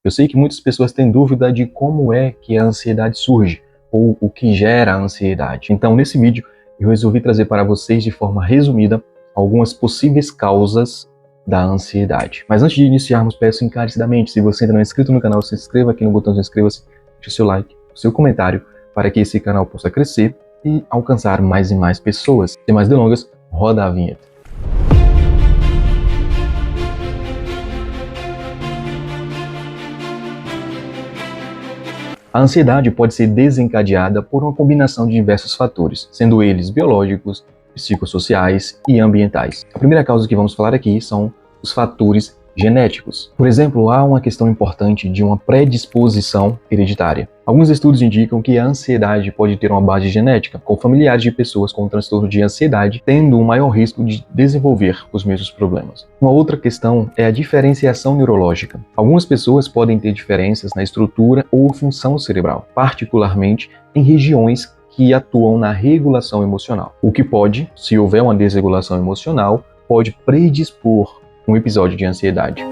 Eu sei que muitas pessoas têm dúvida de como é que a ansiedade surge, ou o que gera a ansiedade. Então, nesse vídeo, eu resolvi trazer para vocês, de forma resumida, algumas possíveis causas da ansiedade. Mas antes de iniciarmos, peço encarecidamente, se você ainda não é inscrito no canal, se inscreva aqui no botão inscreva-se, deixe o seu like, o seu comentário, para que esse canal possa crescer e alcançar mais e mais pessoas. Sem mais delongas, roda a vinheta. A ansiedade pode ser desencadeada por uma combinação de diversos fatores, sendo eles biológicos, psicossociais e ambientais. A primeira causa que vamos falar aqui são os fatores genéticos. Por exemplo, há uma questão importante de uma predisposição hereditária. Alguns estudos indicam que a ansiedade pode ter uma base genética, com familiares de pessoas com transtorno de ansiedade tendo um maior risco de desenvolver os mesmos problemas. Uma outra questão é a diferenciação neurológica. Algumas pessoas podem ter diferenças na estrutura ou função cerebral, particularmente em regiões que atuam na regulação emocional, o que pode, se houver uma desregulação emocional, pode predispor um episódio de ansiedade.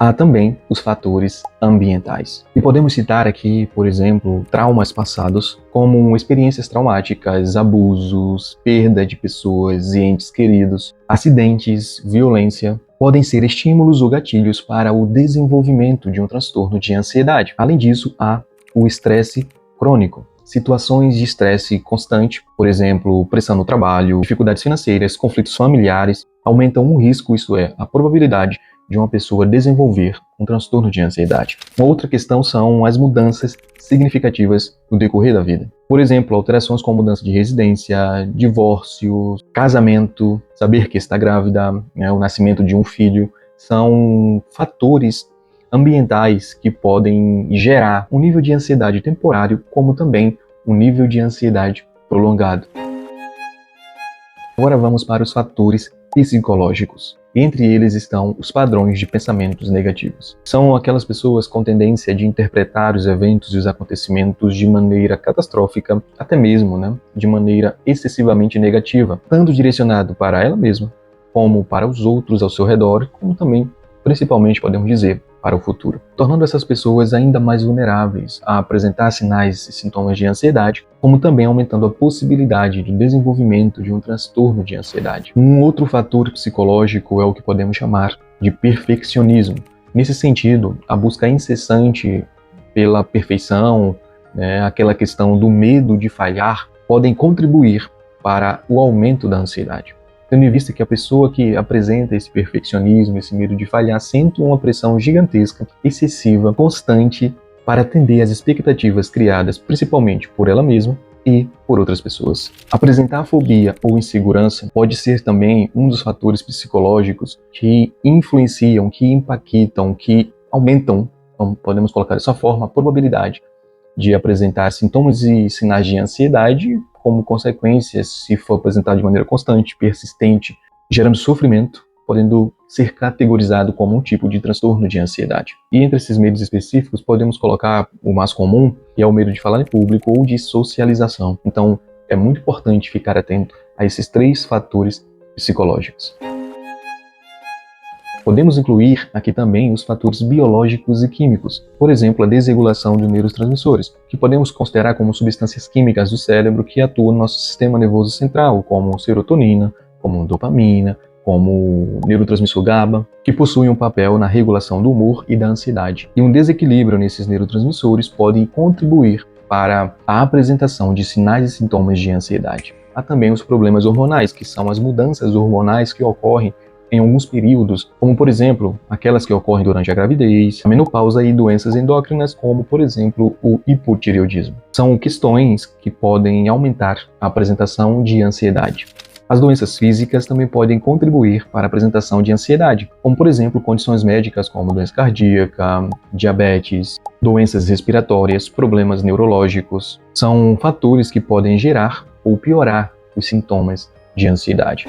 Há também os fatores ambientais. E podemos citar aqui, por exemplo, traumas passados, como experiências traumáticas, abusos, perda de pessoas e entes queridos, acidentes, violência, podem ser estímulos ou gatilhos para o desenvolvimento de um transtorno de ansiedade. Além disso, há o estresse crônico. Situações de estresse constante, por exemplo, pressão no trabalho, dificuldades financeiras, conflitos familiares, aumentam o risco, isto é, a probabilidade de uma pessoa desenvolver um transtorno de ansiedade. Uma outra questão são as mudanças significativas no decorrer da vida. Por exemplo, alterações como mudança de residência, divórcio, casamento, saber que está grávida, o nascimento de um filho, são fatores ambientais que podem gerar um nível de ansiedade temporário, como também um nível de ansiedade prolongado. Agora vamos para os fatores psicológicos. Entre eles estão os padrões de pensamentos negativos. São aquelas pessoas com tendência de interpretar os eventos e os acontecimentos de maneira catastrófica, até mesmo, de maneira excessivamente negativa, tanto direcionado para ela mesma, como para os outros ao seu redor, como também, principalmente, podemos dizer, para o futuro, tornando essas pessoas ainda mais vulneráveis a apresentar sinais e sintomas de ansiedade, como também aumentando a possibilidade de desenvolvimento de um transtorno de ansiedade. Um outro fator psicológico é o que podemos chamar de perfeccionismo. Nesse sentido, a busca incessante pela perfeição, aquela questão do medo de falhar, podem contribuir para o aumento da ansiedade. Tendo em vista que a pessoa que apresenta esse perfeccionismo, esse medo de falhar, sente uma pressão gigantesca, excessiva, constante, para atender às expectativas criadas principalmente por ela mesma e por outras pessoas. Apresentar fobia ou insegurança pode ser também um dos fatores psicológicos que influenciam, que impactam, que aumentam, podemos colocar dessa forma, a probabilidade de apresentar sintomas e sinais de ansiedade, como consequência, se for apresentado de maneira constante, persistente, gerando sofrimento, podendo ser categorizado como um tipo de transtorno de ansiedade. E entre esses medos específicos, podemos colocar o mais comum, que é o medo de falar em público ou de socialização. Então, é muito importante ficar atento a esses 3 fatores psicológicos. Podemos incluir aqui também os fatores biológicos e químicos, por exemplo, a desregulação de neurotransmissores, que podemos considerar como substâncias químicas do cérebro que atuam no nosso sistema nervoso central, como serotonina, como dopamina, como o neurotransmissor GABA, que possuem um papel na regulação do humor e da ansiedade. E um desequilíbrio nesses neurotransmissores pode contribuir para a apresentação de sinais e sintomas de ansiedade. Há também os problemas hormonais, que são as mudanças hormonais que ocorrem em alguns períodos, como por exemplo, aquelas que ocorrem durante a gravidez, a menopausa e doenças endócrinas, como por exemplo o hipotireoidismo. São questões que podem aumentar a apresentação de ansiedade. As doenças físicas também podem contribuir para a apresentação de ansiedade, como por exemplo condições médicas como doença cardíaca, diabetes, doenças respiratórias, problemas neurológicos. São fatores que podem gerar ou piorar os sintomas de ansiedade.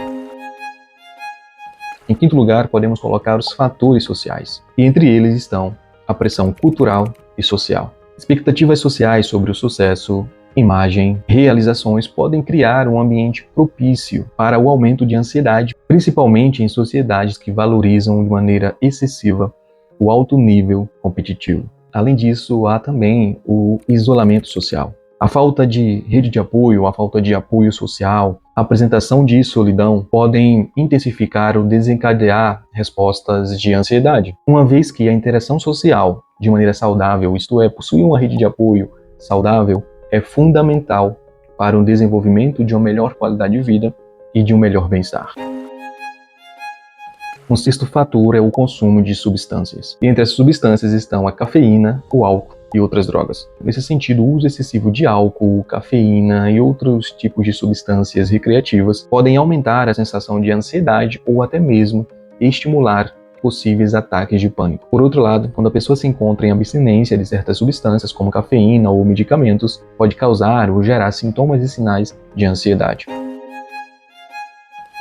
Em quinto lugar, podemos colocar os fatores sociais, e entre eles estão a pressão cultural e social. Expectativas sociais sobre o sucesso, imagem, realizações podem criar um ambiente propício para o aumento de ansiedade, principalmente em sociedades que valorizam de maneira excessiva o alto nível competitivo. Além disso, há também o isolamento social. A falta de rede de apoio, a falta de apoio social, a apresentação de solidão podem intensificar ou desencadear respostas de ansiedade. Uma vez que a interação social, de maneira saudável, isto é, possuir uma rede de apoio saudável, é fundamental para o desenvolvimento de uma melhor qualidade de vida e de um melhor bem-estar. Um sexto fator é o consumo de substâncias. E entre as substâncias estão a cafeína, o álcool e outras drogas. Nesse sentido, o uso excessivo de álcool, cafeína e outros tipos de substâncias recreativas podem aumentar a sensação de ansiedade ou até mesmo estimular possíveis ataques de pânico. Por outro lado, quando a pessoa se encontra em abstinência de certas substâncias, como cafeína ou medicamentos, pode causar ou gerar sintomas e sinais de ansiedade.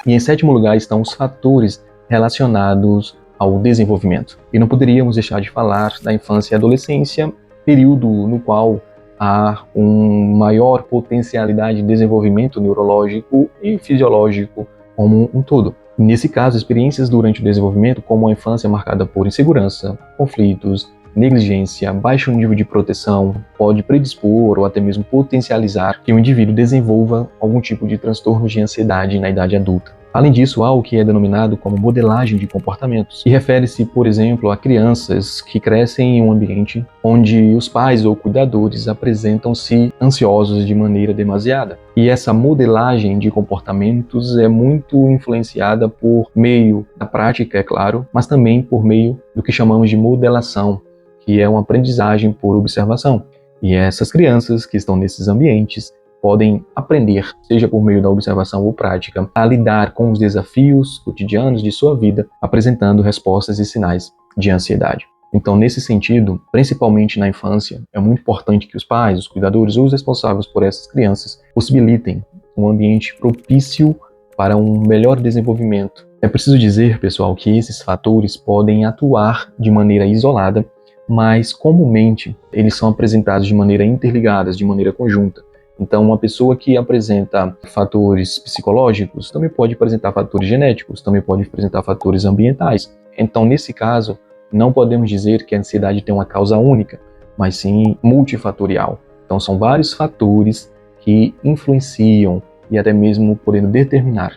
E em sétimo lugar estão os fatores relacionados ao desenvolvimento. E não poderíamos deixar de falar da infância e adolescência, período no qual há uma maior potencialidade de desenvolvimento neurológico e fisiológico como um todo. Nesse caso, experiências durante o desenvolvimento, como a infância marcada por insegurança, conflitos, negligência, baixo nível de proteção, pode predispor ou até mesmo potencializar que o indivíduo desenvolva algum tipo de transtorno de ansiedade na idade adulta. Além disso, há o que é denominado como modelagem de comportamentos, que refere-se, por exemplo, a crianças que crescem em um ambiente onde os pais ou cuidadores apresentam-se ansiosos de maneira demasiada. E essa modelagem de comportamentos é muito influenciada por meio da prática, é claro, mas também por meio do que chamamos de modelação, que é uma aprendizagem por observação. E essas crianças que estão nesses ambientes podem aprender, seja por meio da observação ou prática, a lidar com os desafios cotidianos de sua vida, apresentando respostas e sinais de ansiedade. Então, nesse sentido, principalmente na infância, é muito importante que os pais, os cuidadores ou os responsáveis por essas crianças possibilitem um ambiente propício para um melhor desenvolvimento. É preciso dizer, pessoal, que esses fatores podem atuar de maneira isolada, mas comumente eles são apresentados de maneira interligadas, de maneira conjunta. Então, uma pessoa que apresenta fatores psicológicos também pode apresentar fatores genéticos, também pode apresentar fatores ambientais. Então, nesse caso, não podemos dizer que a ansiedade tem uma causa única, mas sim multifatorial. Então, são vários fatores que influenciam e até mesmo podendo determinar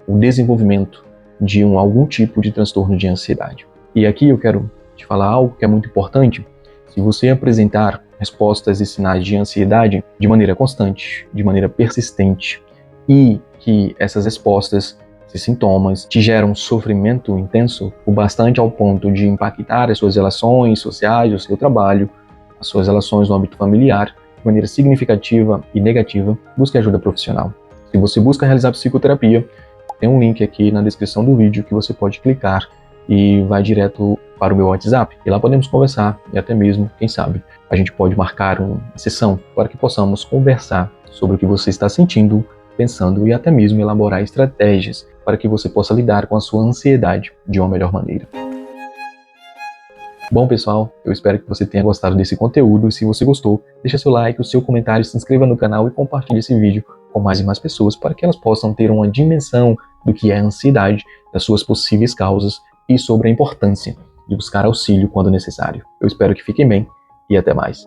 o desenvolvimento de algum tipo de transtorno de ansiedade. E aqui eu quero te falar algo que é muito importante. Se você apresentar respostas e sinais de ansiedade de maneira constante, de maneira persistente, e que essas respostas, esses sintomas, te geram sofrimento intenso o bastante ao ponto de impactar as suas relações sociais, o seu trabalho, as suas relações no âmbito familiar, de maneira significativa e negativa, busque ajuda profissional. Se você busca realizar psicoterapia, tem um link aqui na descrição do vídeo que você pode clicar e vai direto para o meu WhatsApp. E lá podemos conversar e até mesmo, quem sabe, a gente pode marcar uma sessão para que possamos conversar sobre o que você está sentindo, pensando e até mesmo elaborar estratégias para que você possa lidar com a sua ansiedade de uma melhor maneira. Bom, pessoal, eu espero que você tenha gostado desse conteúdo e se você gostou, deixa seu like, o seu comentário, se inscreva no canal e compartilhe esse vídeo com mais e mais pessoas para que elas possam ter uma dimensão do que é a ansiedade, das suas possíveis causas e sobre a importância de buscar auxílio quando necessário. Eu espero que fiquem bem e até mais.